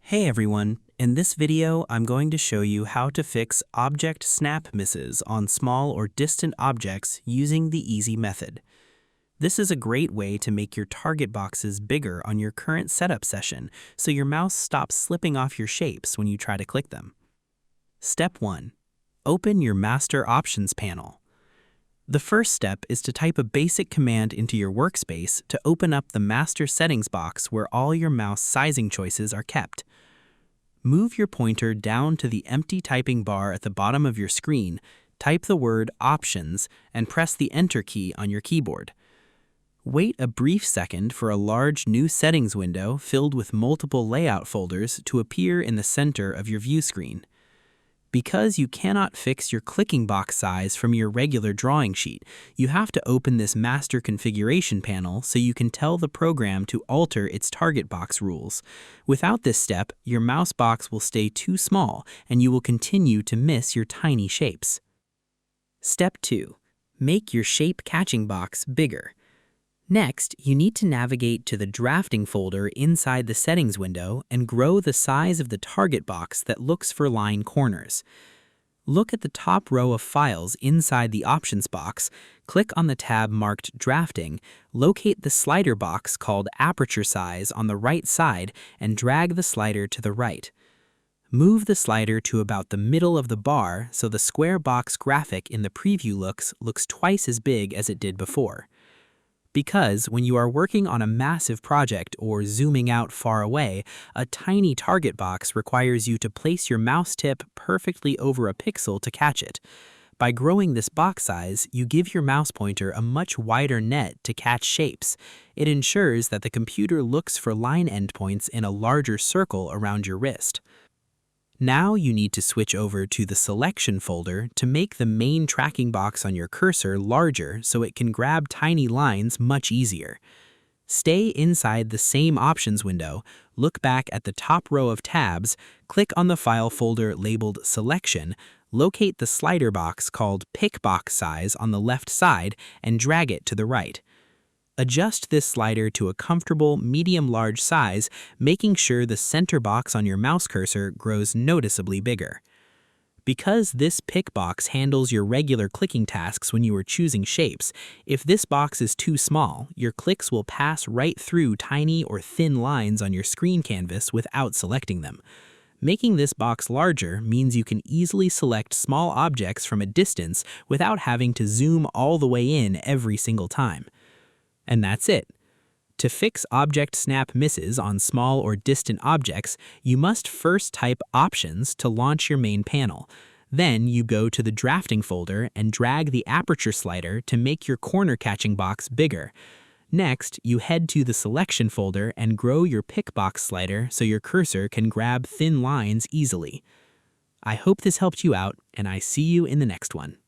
Hey everyone, in this video I'm going to show you how to fix object snap misses on small or distant objects using the easy method. This is a great way to make your target boxes bigger on your current setup session so your mouse stops slipping off your shapes when you try to click them. Step 1. Open your Master Options panel. The first step is to type a basic command into your workspace to open up the Master Settings box where all your mouse sizing choices are kept. Move your pointer down to the empty typing bar at the bottom of your screen, type the word Options, and press the Enter key on your keyboard. Wait a brief second for a large new settings window filled with multiple layout folders to appear in the center of your view screen. Because you cannot fix your clicking box size from your regular drawing sheet, you have to open this master configuration panel so you can tell the program to alter its target box rules. Without this step, your mouse box will stay too small and you will continue to miss your tiny shapes. Step 2. Make your shape catching box bigger. Next, you need to navigate to the drafting folder inside the settings window and grow the size of the target box that looks for line corners. Look at the top row of files inside the options box, click on the tab marked Drafting, locate the slider box called Aperture Size on the right side and drag the slider to the right. Move the slider to about the middle of the bar so the square box graphic in the preview looks twice as big as it did before. Because when you are working on a massive project or zooming out far away, a tiny target box requires you to place your mouse tip perfectly over a pixel to catch it. By growing this box size, you give your mouse pointer a much wider net to catch shapes. It ensures that the computer looks for line endpoints in a larger circle around your wrist. Now you need to switch over to the Selection folder to make the main tracking box on your cursor larger so it can grab tiny lines much easier. Stay inside the same options window, look back at the top row of tabs, click on the file folder labeled Selection, locate the slider box called Pick Box Size on the left side, and drag it to the right. Adjust this slider to a comfortable medium-large size, making sure the center box on your mouse cursor grows noticeably bigger. Because this pick box handles your regular clicking tasks when you are choosing shapes, if this box is too small, your clicks will pass right through tiny or thin lines on your screen canvas without selecting them. Making this box larger means you can easily select small objects from a distance without having to zoom all the way in every single time. And that's it. To fix object snap misses on small or distant objects, you must first type Options to launch your main panel. Then you go to the Drafting folder and drag the aperture slider to make your corner catching box bigger. Next, you head to the Selection folder and grow your pick box slider so your cursor can grab thin lines easily. I hope this helped you out, and I see you in the next one.